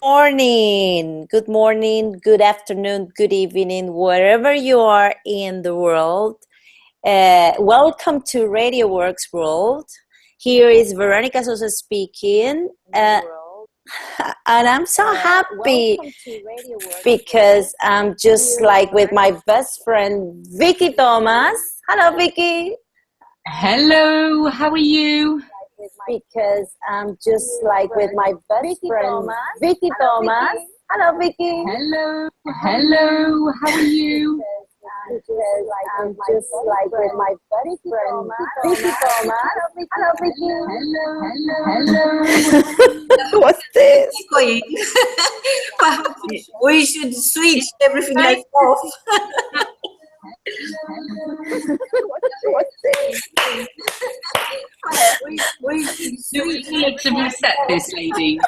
morning, good afternoon, good evening, wherever you are in the world. Welcome to Radio Works World. Here is Veronica Sosa speaking. And I'm so happy because I'm just like with my best friend, Vicky Thomas. Hello, Vicky. Hello, how are you? Because I'm just like with my best friend, Vicky Thomas. Hello, Vicky. Hello, how are you? Because I'm just like with my best friend, Vicky Thomas. Hello, Vicky. Hello. What's this? We should switch everything like off. What's this? We should switch. We need to reset this, ladies.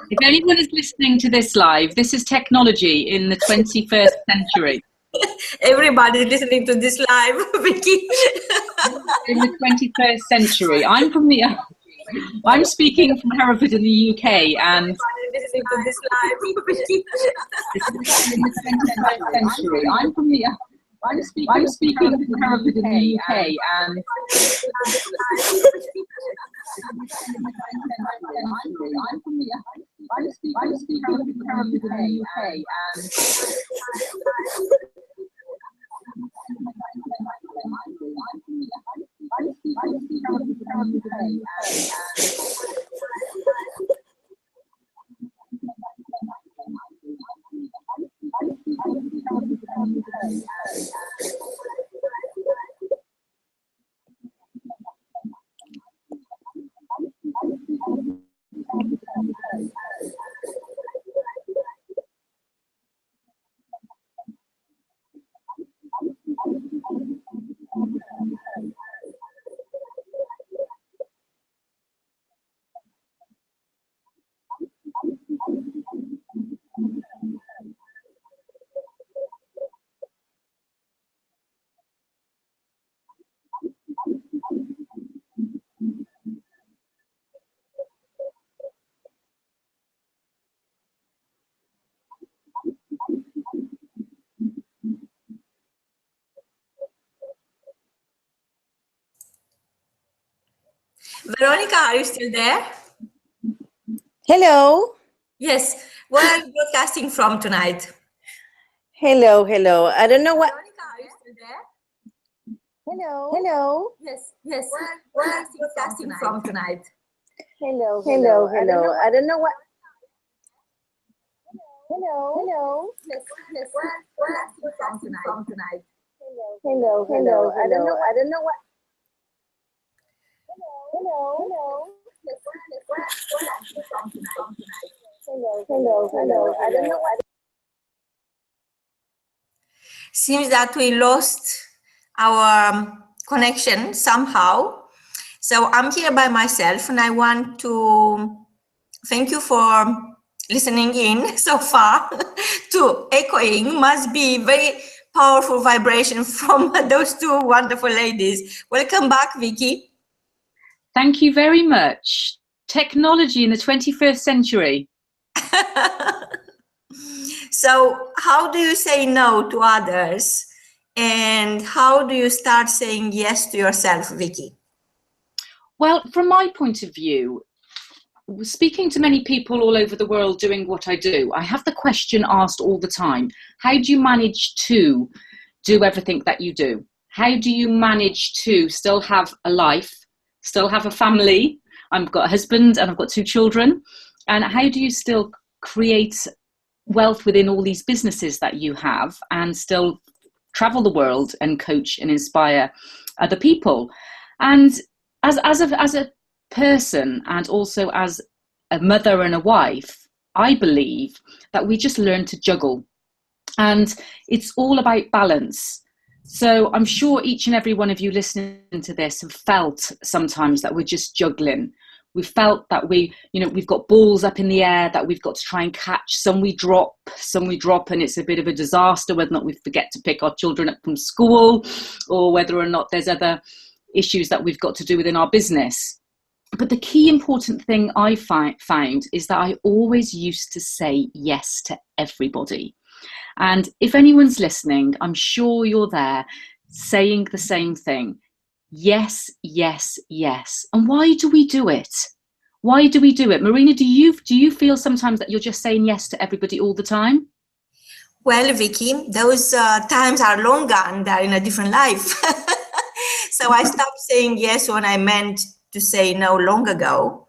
If anyone is listening to this live, this is technology in the 21st century. Everybody is listening to this live, Vicky. In the 21st century. I'm speaking from Hereford in the UK, and Listening to this live, Vicky. in the 21st century. I'm speaking from Hereford in the UK, and I'm speaking from Hereford in the UK, and Veronica, are you still there? Hello. Yes. Where are you broadcasting from tonight? Hello. I don't know what. Veronica, are you still there? Hello. Yes. Where are you broadcasting from tonight? Hello. I don't know what. Hello. Yes. Where are you broadcasting from tonight? Hello. I don't know what. Hello. Yes. Where are you broadcasting from tonight? Hello. I don't know what. Seems that we lost our connection somehow. So I'm here by myself, and I want to thank you for listening in so far to echoing. Must be very powerful vibration from those two wonderful ladies. Welcome back, Vicky. thank you very much. Technology in the 21st century. So how do you say no to others, and how do you start saying yes to yourself, Vicky? Well, from my point of view, speaking to many people all over the world doing what I do, I have the question asked all the time: how do you manage to do everything that you do? How do you manage to still have a life, still have a family? I've got a husband and I've got 2 children. And how do you still create wealth within all these businesses that you have and still travel the world and coach and inspire other people? And as a person, and also as a mother and a wife, I believe that we just learn to juggle, and it's all about balance. So I'm sure each and every one of you listening to this have felt sometimes that we're just juggling. We felt that we've got balls up in the air that we've got to try and catch. Some we drop, and it's a bit of a disaster, whether or not we forget to pick our children up from school, or whether or not there's other issues that we've got to do within our business. But the key important thing I found is that I always used to say yes to everybody. And if anyone's listening, I'm sure you're there saying the same thing. Yes, yes, yes. And why do we do it? Why do we do it? Marina, do you feel sometimes that you're just saying yes to everybody all the time? Well, Vicky, those times are long gone. They're in a different life. So I stopped saying yes when I meant to say no long ago.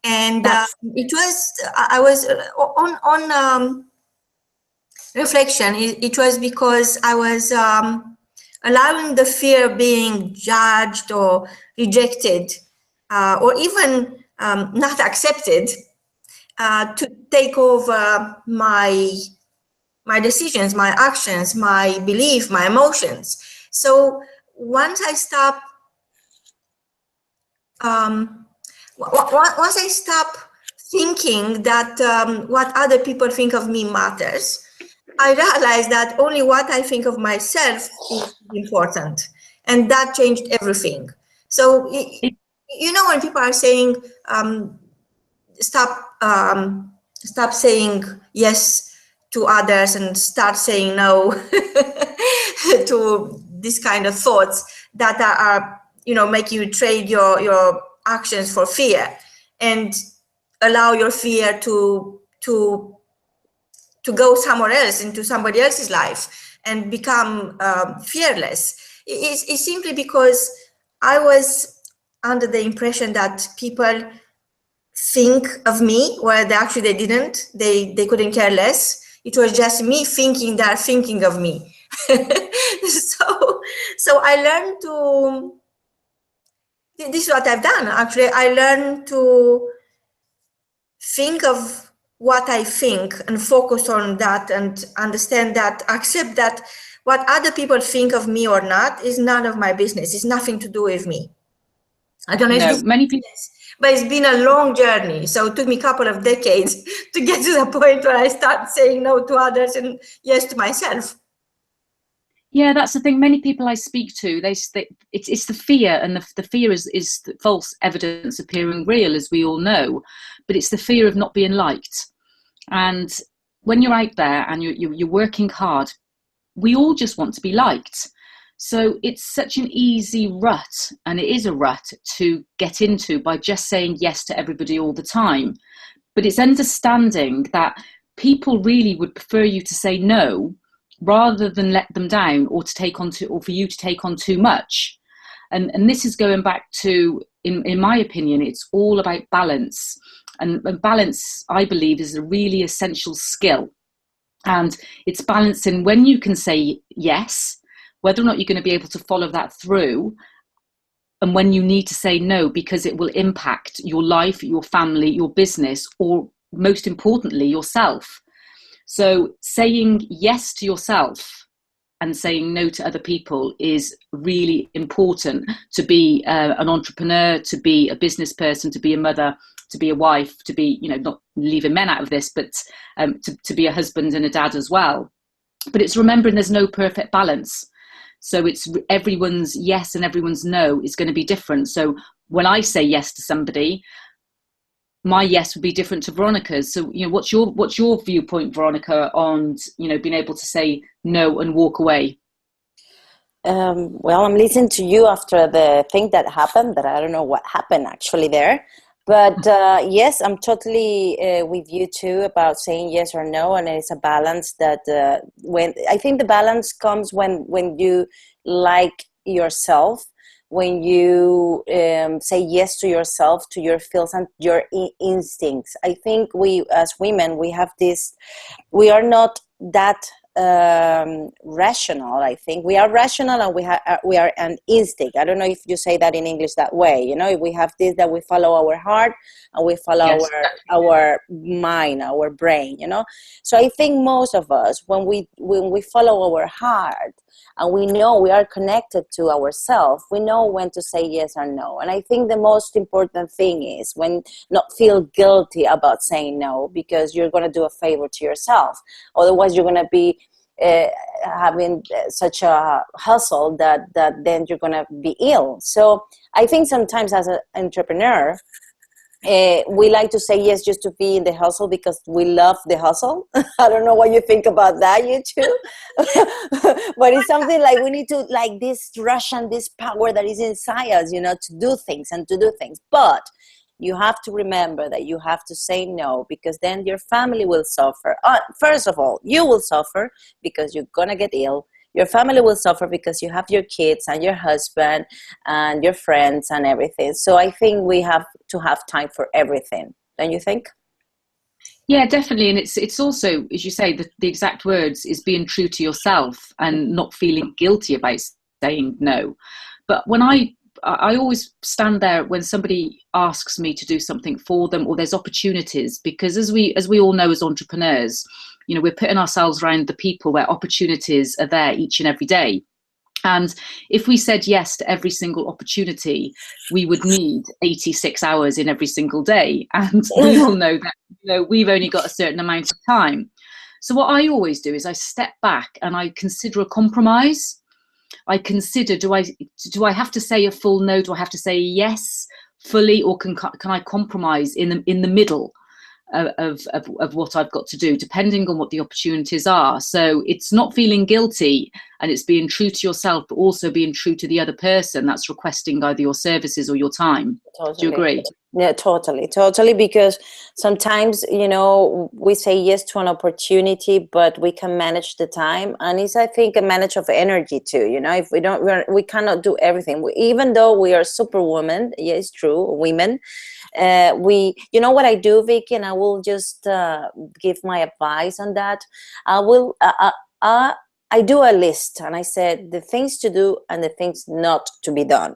And it was, I was on reflection, it was because I was allowing the fear of being judged or rejected or even not accepted to take over my decisions, my actions, my belief, my emotions. So once I stop, once I stop thinking that what other people think of me matters, I realized that only what I think of myself is important, and that changed everything. So you know, when people are saying stop saying yes to others and start saying no to this kind of thoughts that are you know make you trade your actions for fear and allow your fear to go somewhere else into somebody else's life and become fearless. It's simply because I was under the impression that people think of me where they didn't. They couldn't care less. It was just me thinking they're thinking of me. So I learned to, this is what I've done actually. I learned to think of what I think and focus on that and understand that, accept that what other people think of me or not is none of my business. It's nothing to do with me. I don't know if No, this many people. but it's been a long journey. So it took me a couple of decades to get to the point where I start saying no to others and yes to myself. Yeah, that's the thing. Many people I speak to, it's the fear, and the fear is false evidence appearing real, as we all know. But it's the fear of not being liked. And when you're out there and you're working hard, we all just want to be liked. So it's such an easy rut, and it is a rut to get into by just saying yes to everybody all the time. But it's understanding that people really would prefer you to say no rather than let them down or for you to take on too much. And this is going back to, in my opinion, it's all about balance. And balance, I believe, is a really essential skill. And it's balancing when you can say yes, whether or not you're going to be able to follow that through, and when you need to say no, because it will impact your life, your family, your business, or most importantly, yourself. So saying yes to yourself and saying no to other people is really important to be an entrepreneur, to be a business person, to be a mother, to be a wife, to be, not leaving men out of this, but to be a husband and a dad as well. But it's remembering there's no perfect balance. So it's everyone's yes and everyone's no is going to be different. So when I say yes to somebody, my yes would be different to Veronica's. So, what's your viewpoint, Veronica, on, being able to say no and walk away? Well, I'm listening to you after the thing that happened, that I don't know what happened actually there. But yes, I'm totally with you too about saying yes or no, and it's a balance that when I think the balance comes when you like yourself, when you say yes to yourself, to your feels and your instincts. I think we as women, we have this, we are not that rational. I think we are rational and we are an instinct. I don't know if you say that in English that way. We have this, that we follow our heart and we follow Yes. our mind, our brain. So I think most of us, when we follow our heart and we know we are connected to ourselves, we know when to say yes or no. And I think the most important thing is when not feel guilty about saying no, because you're going to do a favor to yourself. Otherwise, you're going to be having such a hustle that then you're going to be ill. So I think sometimes as an entrepreneur, We like to say yes just to be in the hustle because we love the hustle. I don't know what you think about that, you too. But it's something like we need to, like, this rush and this power that is inside us, to do things and to do things. But you have to remember that you have to say no, because then your family will suffer. First of all, you will suffer because you're going to get ill. Your family will suffer because you have your kids and your husband and your friends and everything. So I think we have to have time for everything. Don't you think? Yeah, definitely. And it's also, as you say, the exact words is being true to yourself and not feeling guilty about saying no. But when I always stand there when somebody asks me to do something for them, or there's opportunities, because as we all know, as entrepreneurs, we're putting ourselves around the people where opportunities are there each and every day. And if we said yes to every single opportunity, we would need 86 hours in every single day. And we all know that we've only got a certain amount of time. So what I always do is I step back and I consider a compromise. I consider, do I have to say a full no? Do I have to say yes fully, or can I compromise in the middle of what I've got to do, depending on what the opportunities are? So it's not feeling guilty, and it's being true to yourself, but also being true to the other person that's requesting either your services or your time. Totally. Do you agree? Yeah, totally. Because sometimes, we say yes to an opportunity, but we can manage the time. And it's, I think, a manage of energy too. If we don't, we cannot do everything. Even though we are superwoman, yeah, it's true, women. What I do, Vicky, and I will just give my advice on that. I do a list, and I said the things to do and the things not to be done.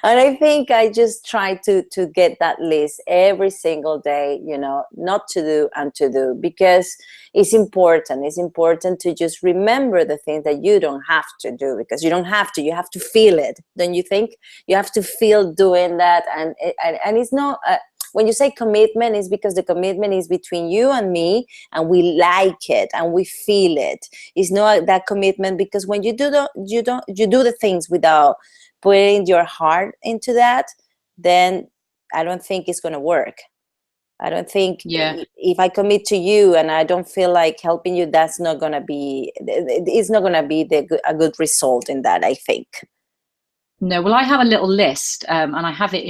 And I think I just try to get that list every single day, not to do and to do, because it's important. It's important to just remember the things that you don't have to do, because you don't have to. You have to feel it, don't you think? You have to feel doing that, and it's not. When you say commitment, it's because the commitment is between you and me, and we like it and we feel it. It's not that commitment because when you do the things without putting your heart into that, then I don't think it's going to work. I don't think if I commit to you and I don't feel like helping you, it's not going to be a good result in that, I think. No, well, I have a little list, and I have it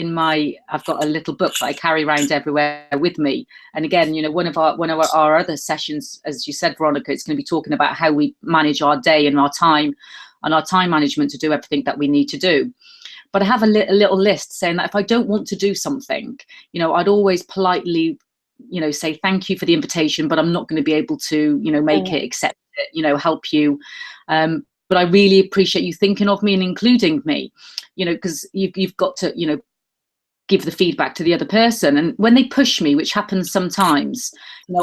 I've got a little book that I carry around everywhere with me. And again, one of our other sessions, as you said, Veronica, it's going to be talking about how we manage our day and our time management to do everything that we need to do. But I have a little list saying that if I don't want to do something, I'd always politely, say thank you for the invitation, but I'm not going to be able to, make it, accept it, help you. But I really appreciate you thinking of me and including me, because you've got to, give the feedback to the other person. And when they push me, which happens sometimes,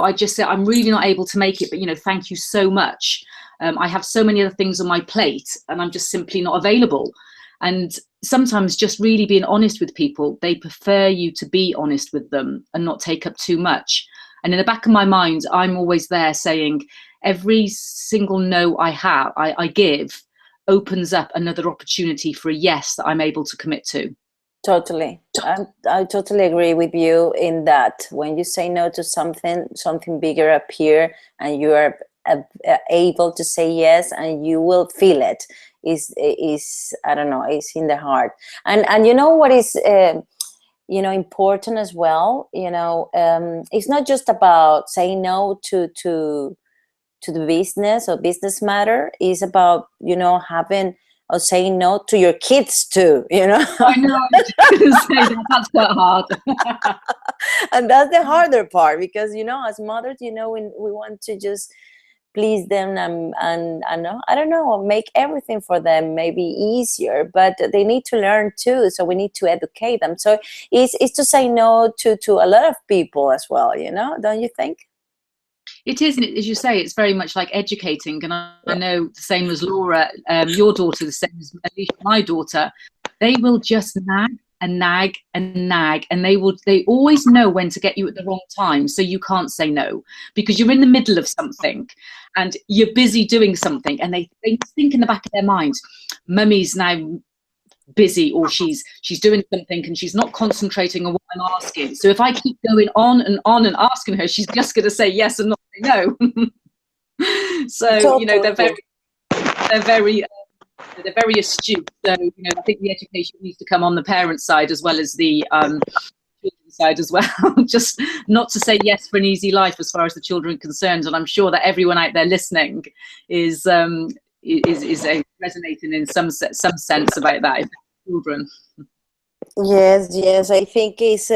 I just say, I'm really not able to make it, but, thank you so much. I have so many other things on my plate and I'm just simply not available. And sometimes just really being honest with people, they prefer you to be honest with them and not take up too much. And in the back of my mind, I'm always there saying, every single no I give opens up another opportunity for a yes that I'm able to commit to. Totally. I totally agree with you in that when you say no to something bigger appear, and you are able to say yes, and you will feel it. Is I don't know, it's in the heart. And you know what is important as well. It's not just about saying no to the business or business matter. Is about having or saying no to your kids too. I know. I was going to say that's quite hard. And that's the harder part, because as mothers, we want to just please them and I don't know, make everything for them maybe easier, but they need to learn too. So we need to educate them. So it's to say no to a lot of people as well. Don't you think? It is, as you say, it's very much like educating. And I know the same as Laura, your daughter, the same as Alicia, my daughter, they will just nag and nag and nag, and they always know when to get you at the wrong time, so you can't say no, because you're in the middle of something and you're busy doing something, and they think in the back of their mind, mummy's now busy, or she's doing something and she's not concentrating on what I'm asking. So if I keep going on and asking her, she's just going to say yes and not say no. So you know, they're very astute. So you know, I think the education needs to come on the parent side as well as the children's side as well. Just not to say yes for an easy life as far as the children are concerned. And I'm sure that everyone out there listening is resonating in some sense about that. Children. Yes. I think is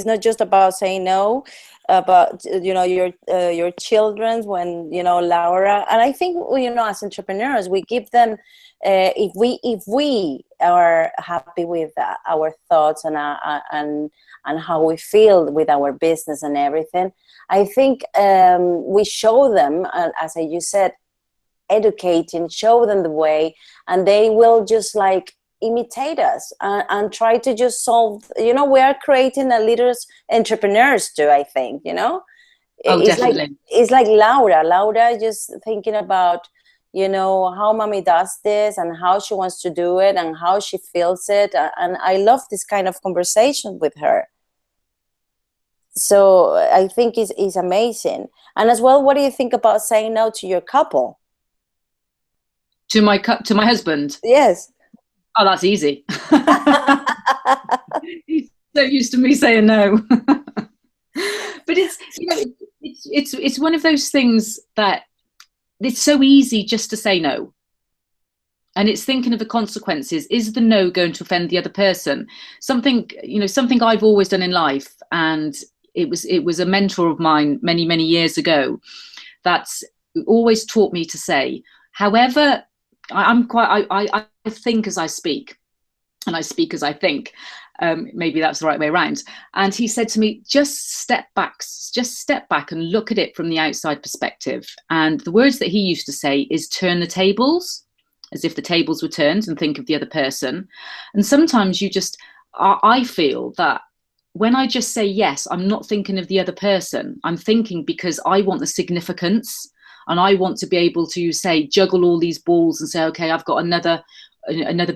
not just about saying no, but you know, your children, when you know, Laura, and I think, you know, as entrepreneurs, we give them, if we are happy with our thoughts and how we feel with our business and everything, I think we show them, as you said, educating, show them the way, and they will just like imitate us and try to just solve. You know, we are creating a leaders entrepreneurs too, I think, you know. Oh, definitely. It's like Laura just thinking about, you know, how mommy does this and how she wants to do it and how she feels it, and I love this kind of conversation with her. So I think is amazing. And as well, what do you think about saying no to your couple? To my husband? Yes. Oh, that's easy. He's so used to me saying no. But it's, you know, it's one of those things that it's so easy just to say no. And it's thinking of the consequences. Is the no going to offend the other person? Something I've always done in life, and it was a mentor of mine many years ago that's always taught me to say, however, I think as I speak, and I speak as I think. Maybe that's the right way around. And he said to me, just step back and look at it from the outside perspective. And the words that he used to say is turn the tables, as if the tables were turned, and think of the other person. And sometimes I feel that when I just say yes, I'm not thinking of the other person. I'm thinking because I want the significance, and I want to be able to say, juggle all these balls and say, okay, I've got another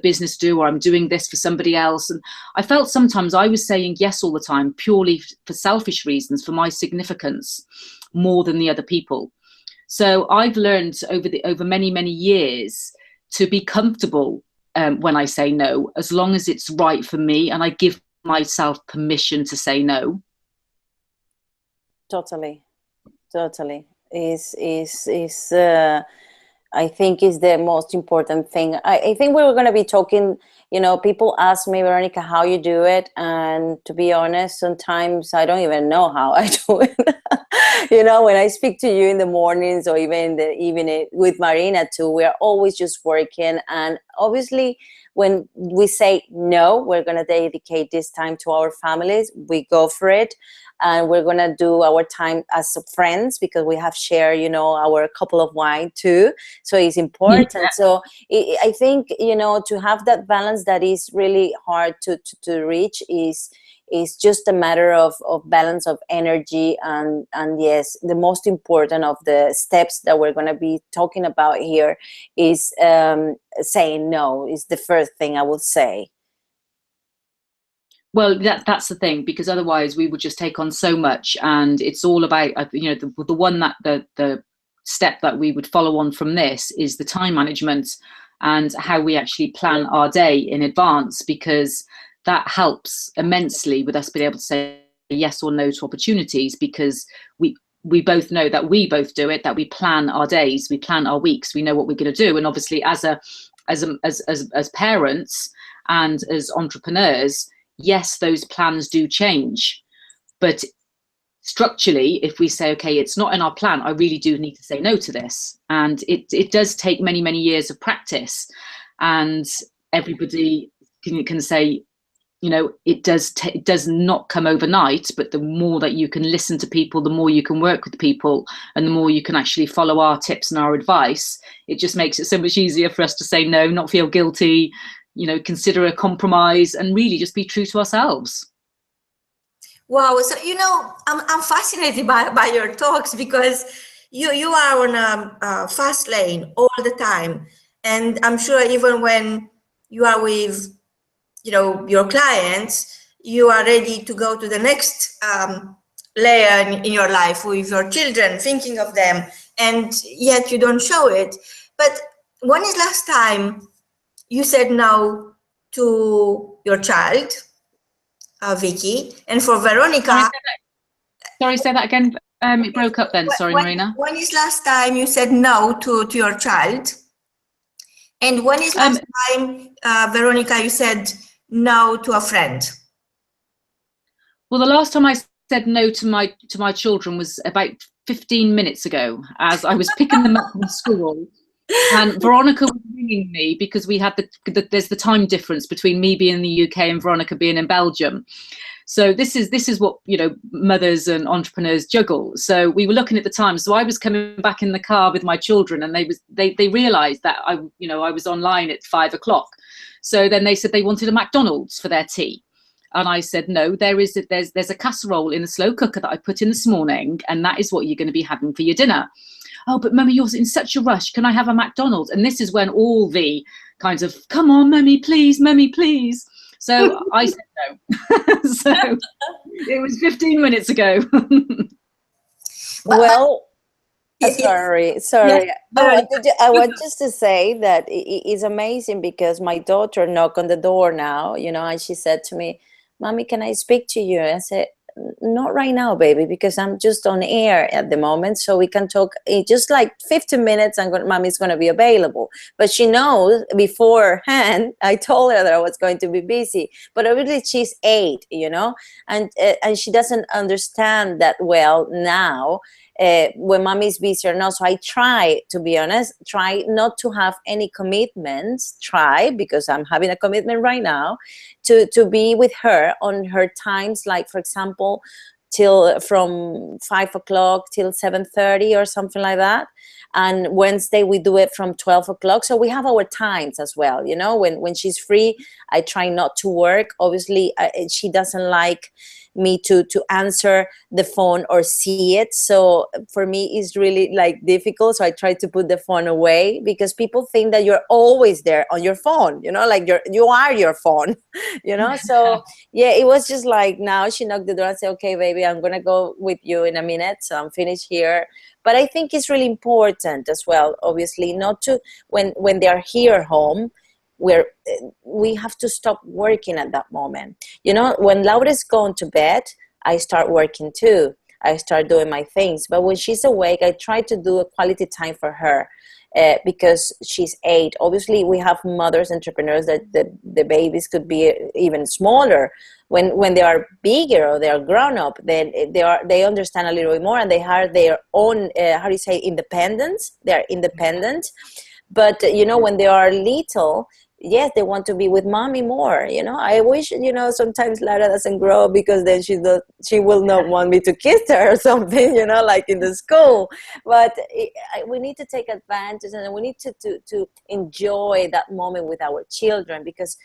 business to do, or I'm doing this for somebody else. And I felt sometimes I was saying yes all the time purely for selfish reasons, for my significance, more than the other people. So I've learned over many years to be comfortable when I say no, as long as it's right for me and I give myself permission to say no. Totally. I think is the most important thing. I think we were going to be talking, you know, people ask me, Veronica, how you do it. And to be honest, sometimes I don't even know how I do it. You know, when I speak to you in the mornings or even in the evening with Marina too, we're always just working. And obviously, when we say no, we're going to dedicate this time to our families, we go for it. And we're going to do our time as friends because we have shared, you know, our couple of wine too. So it's important. Yeah. So I think, you know, to have that balance that is really hard to reach is just a matter of balance of energy. And yes, the most important of the steps that we're going to be talking about here is saying no is the first thing I would say. Well, that's the thing, because otherwise we would just take on so much, and it's all about, you know, the one that the step that we would follow on from this is the time management and how we actually plan our day in advance, because that helps immensely with us being able to say yes or no to opportunities, because we both know that we both do it, that we plan our days, we plan our weeks, we know what we're going to do. And obviously as parents and as entrepreneurs, yes, those plans do change, but structurally, if we say, okay, it's not in our plan, I really do need to say no to this. And it does take many years of practice, and everybody can say, you know, it does not come overnight, but the more that you can listen to people, the more you can work with people, and the more you can actually follow our tips and our advice, it just makes it so much easier for us to say no, not feel guilty, you know, consider a compromise, and really just be true to ourselves. Wow. So, you know, I'm fascinated by your talks, because you are on a fast lane all the time. And I'm sure even when you are with, your clients, you are ready to go to the next layer in your life with your children, thinking of them, and yet you don't show it. But when is last time you said no to your child, Vicky? And for Veronica, sorry, say that again. It broke up then. Sorry, Marina. When is last time you said no to your child? And when is last time, Veronica, you said no to a friend? Well, the last time I said no to my children was about 15 minutes ago, as I was picking them up from school. And Veronica was ringing me because we had there's the time difference between me being in the UK and Veronica being in Belgium. So this is what, mothers and entrepreneurs juggle. So we were looking at the time. So I was coming back in the car with my children, and they realized that I was online at 5 o'clock. So then they said they wanted a McDonald's for their tea. And I said, no, there's a casserole in the slow cooker that I put in this morning, and that is what you're going to be having for your dinner. Oh, but Mummy, you're in such a rush. Can I have a McDonald's? And this is when all the kinds of, come on, Mummy, please, Mummy, please. So I said no. So it was 15 minutes ago. Well, sorry. Yeah. I want just to say that it's amazing because my daughter knocked on the door now, and she said to me, Mommy, can I speak to you? I said, not right now, baby, because I'm just on air at the moment, so we can talk in just like 15 minutes and Mommy's going to be available. But she knows beforehand, I told her that I was going to be busy, but obviously she's 8, and she doesn't understand that well now, when Mommy's busy or not. So I try, to be honest, try not to have any commitments, because I'm having a commitment right now, to be with her on her times, like, for example, till from 5 o'clock till 7:30 or something like that. And Wednesday we do it from 12 o'clock. So we have our times as well. When she's free, I try not to work. Obviously, she doesn't like me to answer the phone or see it. So for me, it's really like difficult. So I try to put the phone away, because people think that you're always there on your phone, like you are your phone, So yeah, it was just like, now she knocked the door and said, okay, baby, I'm going to go with you in a minute. So I'm finished here. But I think it's really important as well, obviously, not to, when they are here home, where we have to stop working at that moment. When Laura's gone to bed, I start working too. I start doing my things. But when she's awake, I try to do a quality time for her, because she's 8. Obviously, we have mothers, entrepreneurs, that the babies could be even smaller. When they are bigger or they are grown up, then they understand a little bit more, and they have their own, independence. They are independent. But, when they are little, yes, they want to be with Mommy more. I wish, sometimes Lara doesn't grow, because then she will not want me to kiss her or something, like in the school. But we need to take advantage, and we need to enjoy that moment with our children, because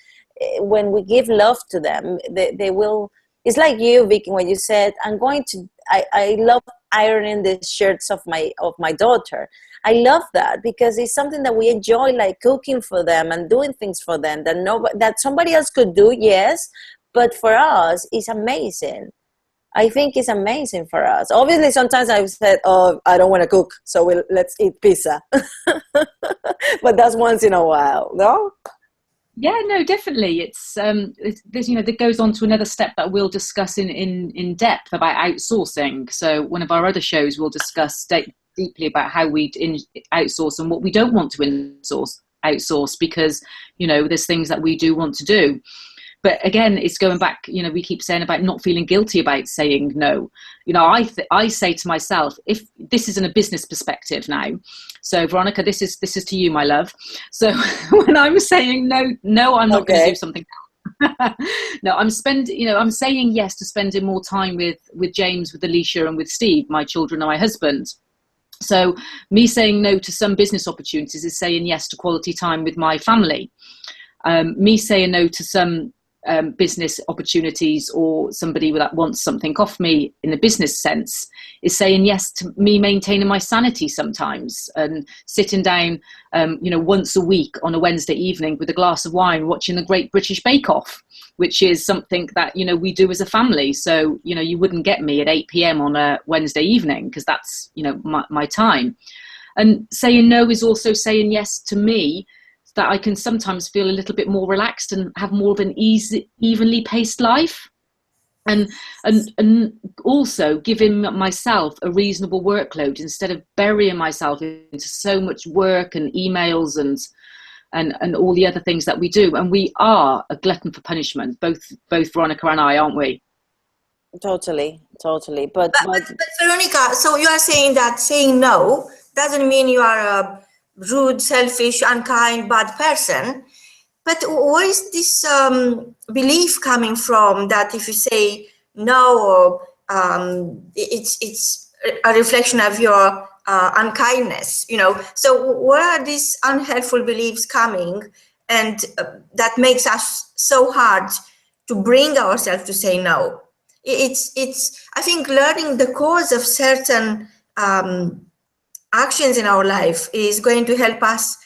when we give love to them, they will. It's like you, Vicky, when you said, I love ironing the shirts of my daughter. I love that, because it's something that we enjoy, like cooking for them and doing things for them that somebody else could do, yes, but for us, it's amazing. I think it's amazing for us. Obviously, sometimes I've said, oh, I don't want to cook, so let's eat pizza. But that's once in a while, no? Yeah, no, definitely. It's that goes on to another step that we'll discuss in depth about outsourcing. So one of our other shows will discuss deeply about how we outsource and what we don't want to outsource, because there's things that we do want to do. But again, it's going back, we keep saying about not feeling guilty about saying no. I say to myself, if this is in a business perspective now, so Veronica, this is to you, my love. So when I'm saying no, I'm not going to do something else. No, I'm saying yes to spending more time with James, with Alicia, and with Steve, my children and my husband. So me saying no to some business opportunities is saying yes to quality time with my family. Me saying no to some business opportunities, or somebody that wants something off me in the business sense, is saying yes to me maintaining my sanity sometimes, and sitting down once a week on a Wednesday evening with a glass of wine watching the Great British Bake Off, which is something that we do as a family. So you wouldn't get me at 8 p.m. on a Wednesday evening, because that's my time. And saying no is also saying yes to me, that I can sometimes feel a little bit more relaxed and have more of an evenly paced life, and also giving myself a reasonable workload instead of burying myself into so much work and emails and all the other things that we do. And we are a glutton for punishment, both Veronica and I, aren't we? Totally. But Veronica, so you are saying that saying no doesn't mean you are a rude, selfish, unkind, bad person. But where is this belief coming from that if you say no, it's a reflection of your unkindness? So where are these unhelpful beliefs coming, and that makes us so hard to bring ourselves to say no? It's I think learning the cause of certain actions in our life is going to help us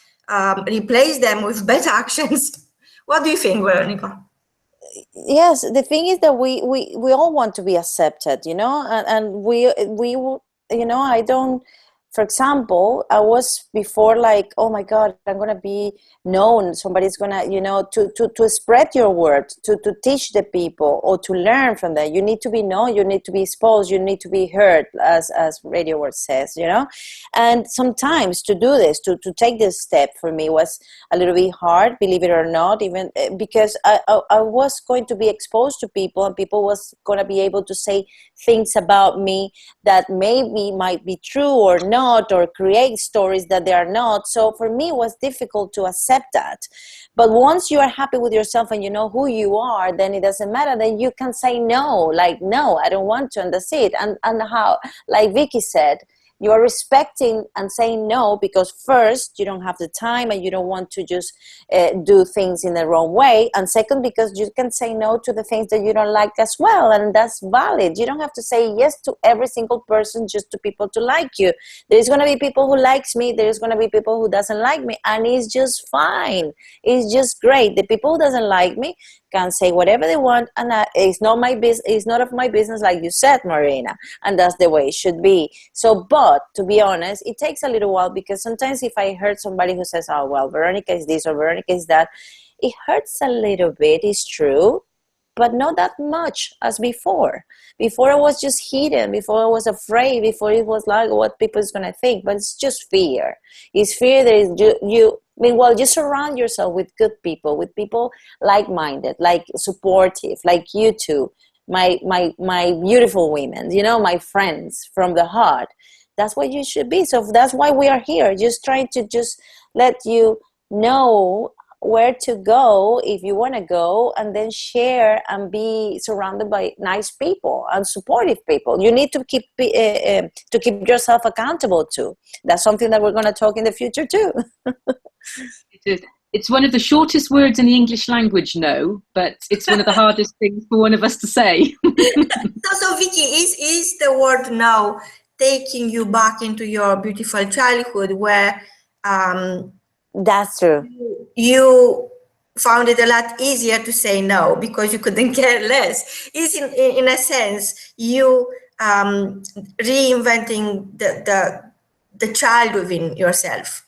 replace them with better actions. What do you think, Veronica? yes, the thing is that we all want to be accepted, and we I don't. For example, I was before like, oh my God, I'm gonna be known. Somebody's gonna, to spread your word, to teach the people or to learn from them. You need to be known. You need to be exposed. You need to be heard, as Radio W.O.R.K.S says, And sometimes to do this, to take this step for me was a little bit hard, believe it or not, even because I was going to be exposed to people, and people was gonna be able to say things about me that maybe might be true or not, or create stories that they are not. So for me, it was difficult to accept that. But once you are happy with yourself and you know who you are, then it doesn't matter. Then you can say no, like, no, I don't want to, and that's it. And how, like Vicky said, you are respecting and saying no because first, you don't have the time and you don't want to just do things in the wrong way. And second, because you can say no to the things that you don't like as well. And that's valid. You don't have to say yes to every single person just to people to like you. There's going to be people who likes me. There's going to be people who doesn't like me. And it's just fine. It's just great. The people who doesn't like me can say whatever they want, and it's not my business. It's not of my business, like you said, Marina, and that's the way it should be. So, but to be honest, it takes a little while, because sometimes if I heard somebody who says, "Oh well, Veronica is this or Veronica is that," it hurts a little bit. It's true, but not that much as before. Before I was just hidden. Before I was afraid. Before it was like what people is gonna think. But it's just fear. It's fear that is you. Meanwhile, just surround yourself with good people, with people like-minded, like supportive, like you two, my beautiful women, my friends from the heart. That's what you should be. So that's why we are here, just trying to just let you know where to go if you want to go, and then share and be surrounded by nice people and supportive people. You need to keep yourself accountable too. That's something that we're going to talk in the future too. It's one of the shortest words in the English language, no, but it's one of the hardest things for one of us to say. So Vicky, is the word no taking you back into your beautiful childhood where that's true. You found it a lot easier to say no because you couldn't care less. Is in a sense you reinventing the child within yourself?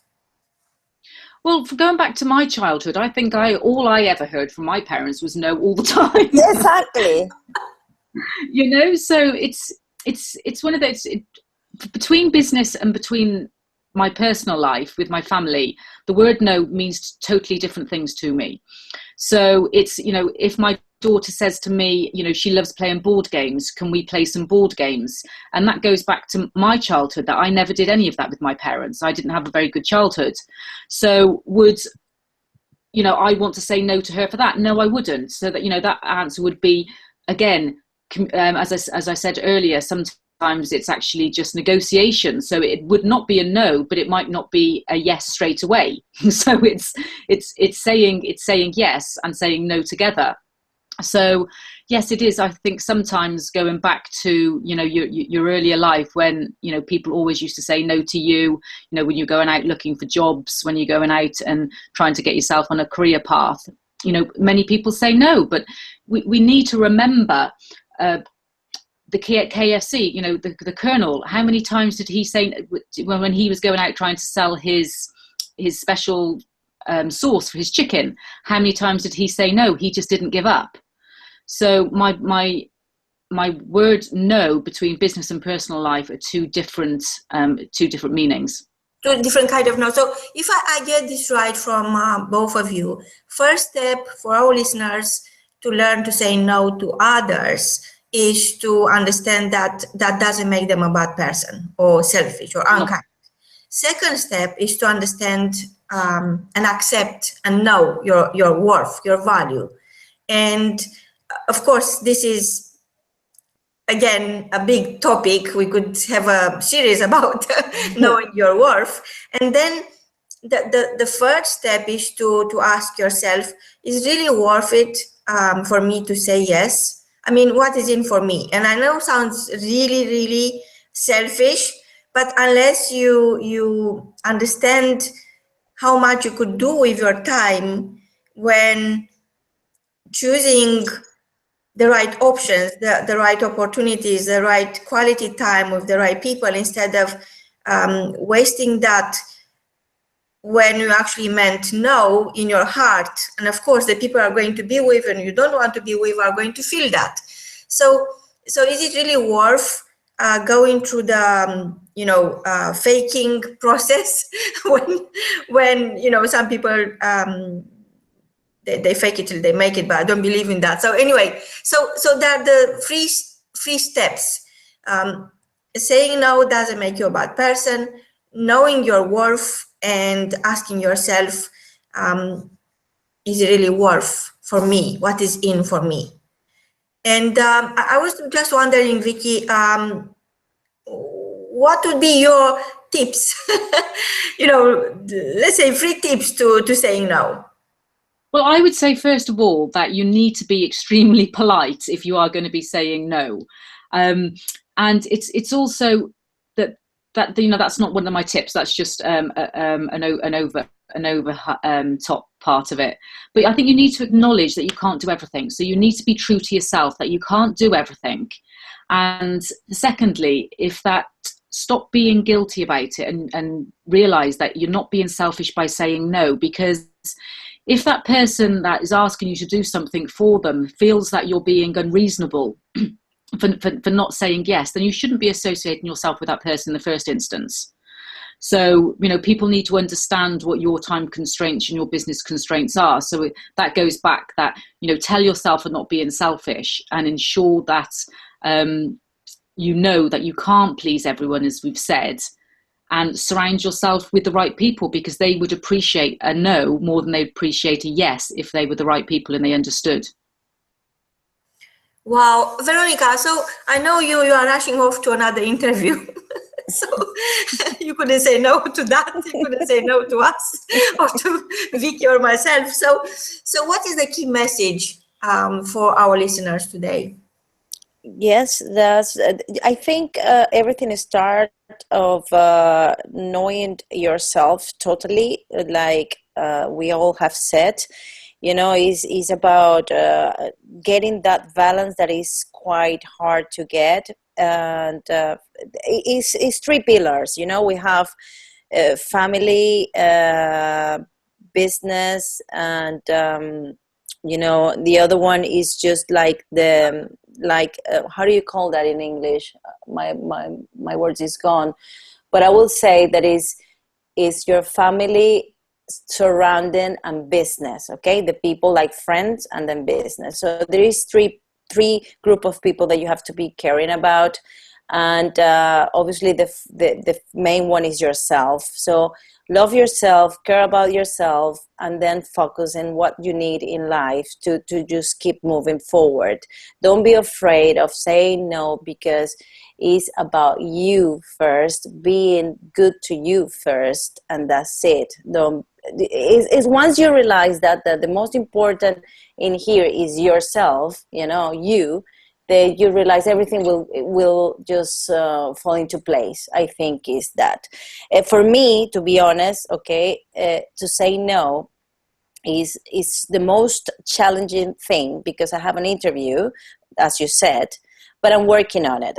Well, going back to my childhood, I think all I ever heard from my parents was no all the time. Exactly. So it's one of those, between business and between my personal life with my family, the word no means totally different things to me. So it's, if my daughter says to me, she loves playing board games, can we play some board games? And that goes back to my childhood, that I never did any of that with my parents. I didn't have a very good childhood. So would, I want to say no to her for that? No, I wouldn't. So that, that answer would be, again, as I said earlier, sometimes it's actually just negotiation. So it would not be a no, but it might not be a yes straight away. So it's saying yes and saying no together. So yes, it is. I think sometimes going back to, you know, your earlier life when, you know, people always used to say no to you, you know, when you're going out looking for jobs, when you're going out and trying to get yourself on a career path, you know, many people say no, but we need to remember the KFC, you know, the Colonel, how many times did he say when he was going out trying to sell his special sauce for his chicken, how many times did he say no? He just didn't give up. So my word no between business and personal life are two different meanings. Two different kind of no. So if I get this right from both of you, first step for our listeners to learn to say no to others is to understand that that doesn't make them a bad person or selfish or unkind. Second step is to understand and accept and know your worth, your value. And of course, this is, again, a big topic. We could have a series about knowing your worth. And then the third step is to ask yourself, is it really worth it for me to say yes? I mean, what is in for me? And I know it sounds really, really selfish, but unless you understand how much you could do with your time when choosing the right options, the right opportunities, the right quality time with the right people, instead of wasting that when you actually meant no in your heart. And of course, the people are going to be with and you don't want to be with are going to feel that. So is it really worth going through the faking process when some people they fake it till they make it, but I don't believe in that. So anyway, so that the three steps. Saying no doesn't make you a bad person. Knowing your worth and asking yourself, is it really worth for me? What is in for me? And I was just wondering, Vicky, what would be your tips? Let's say 3 tips to saying no. Well, I would say, first of all, that you need to be extremely polite if you are going to be saying no. And it's also that that's not one of my tips. That's just an over top part of it. But I think you need to acknowledge that you can't do everything. So you need to be true to yourself, that you can't do everything. And secondly, stop being guilty about it and realize that you're not being selfish by saying no, because if that person that is asking you to do something for them feels that you're being unreasonable for not saying yes, then you shouldn't be associating yourself with that person in the first instance. So, people need to understand what your time constraints and your business constraints are. So that goes back that, tell yourself for not being selfish and ensure that, that you can't please everyone, as we've said, and surround yourself with the right people, because they would appreciate a no more than they'd appreciate a yes if they were the right people and they understood. Wow, Veronica, so I know you are rushing off to another interview. So you couldn't say no to that. You couldn't say no to us or to Vicky or myself. So what is the key message for our listeners today? Yes, I think everything starts of knowing yourself totally, like we all have said, is about getting that balance that is quite hard to get. And it's 3 pillars. We have family, business, and the other one is just like how do you call that in English? My words is gone, but I will say that is your family, surrounding, and business. Okay, the people like friends and then business. So there is three group of people that you have to be caring about, and obviously the main one is yourself. So love yourself, care about yourself, and then focus on what you need in life to just keep moving forward. Don't be afraid of saying no, because it's about you first, being good to you first, and that's it. Don't is once you realize that the most important in here is yourself, that you realize everything will just fall into place. I think is that for me, to be honest, to say no is the most challenging thing, because I have an interview, as you said, but I'm working on it.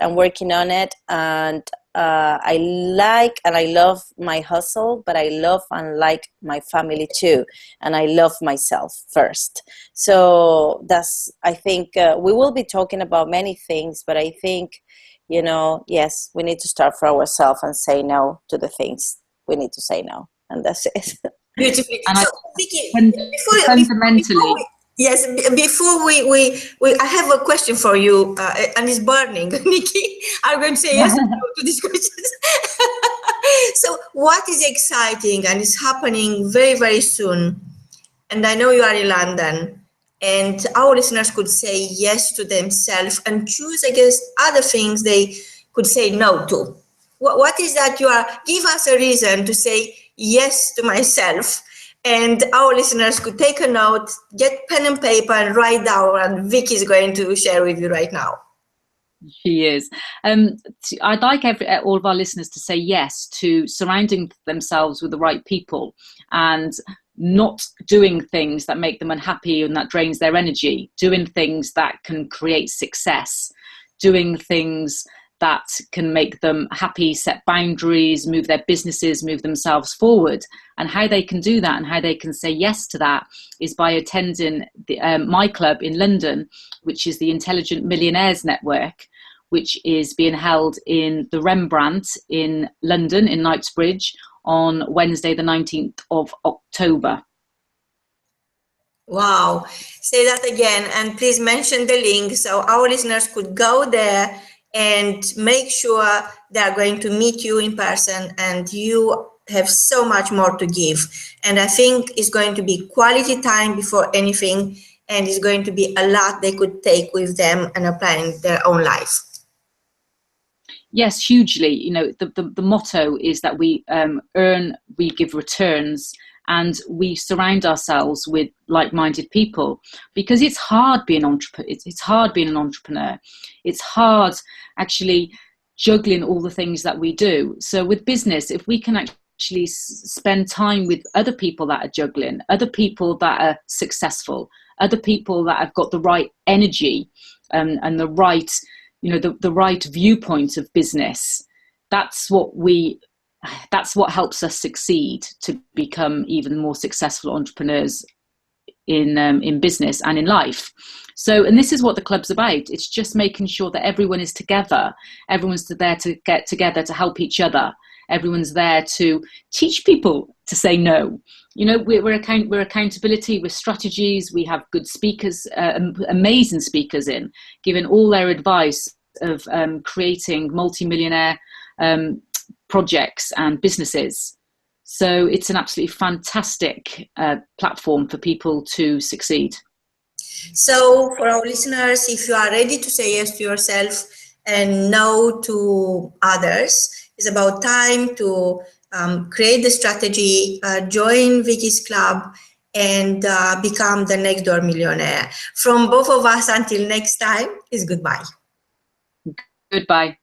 And I like and I love my hustle, but I love and like my family too, and I love myself first. So that's, I think, we will be talking about many things, but I think, yes, we need to start for ourselves and say no to the things we need to say no, and that's it. Beautifully. And So, Vicky, fundamentally, yes, before I have a question for you, and it's burning. Nikki, I'm going to say yes or no to these questions. So, what is exciting and is happening very, very soon? And I know you are in London, and our listeners could say yes to themselves and choose against other things they could say no to. What is that you are? Give us a reason to say yes to myself, and our listeners could take a note, get pen and paper, and write down. And Vicky is going to share with you right now. She is. I'd like all of our listeners to say yes to surrounding themselves with the right people and not doing things that make them unhappy and that drains their energy, doing things that can create success, doing things that can make them happy, set boundaries, move their businesses, move themselves forward. And how they can do that and how they can say yes to that is by attending my club in London, which is the Intelligent Millionaires Network, which is being held in the Rembrandt in London, in Knightsbridge, on Wednesday, the 19th of October. Wow. Say that again, and please mention the link so our listeners could go there and make sure they are going to meet you in person, and you have so much more to give. And I think it's going to be quality time before anything, and it's going to be a lot they could take with them and apply in their own life. Yes, hugely. The motto is that we earn, we give returns, and we surround ourselves with like-minded people, because it's hard being it's hard being an entrepreneur. It's hard actually juggling all the things that we do. So with business, if we can actually spend time with other people that are juggling, other people that are successful, other people that have got the right energy and the right, the right viewpoint of business, that's what helps us succeed to become even more successful entrepreneurs in business and in life. So, and this is what the club's about. It's just making sure that everyone is together. Everyone's there to get together to help each other. Everyone's there to teach people to say no. We're accountability, we're strategies. We have good speakers, amazing speakers giving all their advice of creating multi-millionaire projects and businesses. So it's an absolutely fantastic platform for people to succeed. So for our listeners, if you are ready to say yes to yourself and no to others, it's about time to create the strategy, join Vicky's club, and become the next door millionaire. From both of us, until next time, is goodbye. Goodbye.